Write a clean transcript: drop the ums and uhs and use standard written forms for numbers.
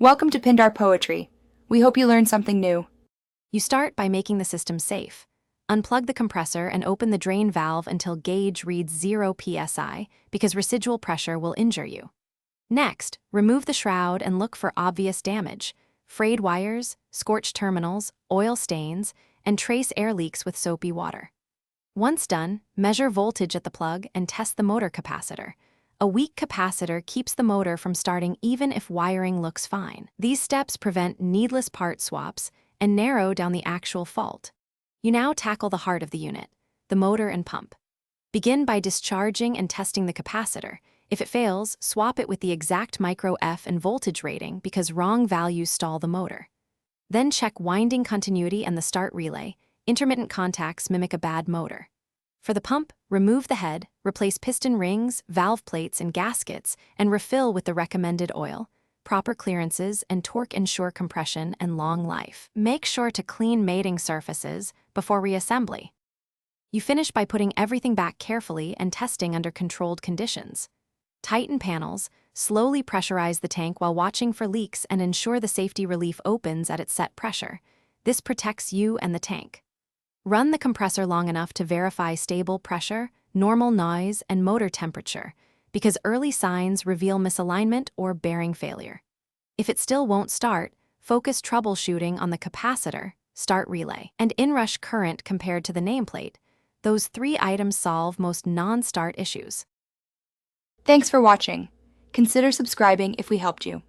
Welcome to Pindar Poetry. We hope you learned something new. You start by making the system safe. Unplug the compressor and open the drain valve until gauge reads 0 psi because residual pressure will injure you. Next, remove the shroud and look for obvious damage: frayed wires, scorched terminals, oil stains, and trace air leaks with soapy water. Once done, measure voltage at the plug and test the motor capacitor. A weak capacitor keeps the motor from starting even if wiring looks fine. These steps prevent needless part swaps and narrow down the actual fault. You now tackle the heart of the unit, the motor and pump. Begin by discharging and testing the capacitor. If it fails, swap it with the exact micro F and voltage rating because wrong values stall the motor. Then check winding continuity and the start relay. Intermittent contacts mimic a bad motor. For the pump, remove the head, replace piston rings, valve plates, and gaskets, and refill with the recommended oil. Proper clearances and torque ensure compression and long life. Make sure to clean mating surfaces before reassembly. You finish by putting everything back carefully and testing under controlled conditions. Tighten panels, slowly pressurize the tank while watching for leaks, and ensure the safety relief opens at its set pressure. This protects you and the tank. Run the compressor long enough to verify stable pressure, normal noise, and motor temperature, because early signs reveal misalignment or bearing failure. If it still won't start, focus troubleshooting on the capacitor, start relay, and inrush current compared to the nameplate. Those 3 items solve most non-start issues. Thanks for watching. Consider subscribing if we helped you.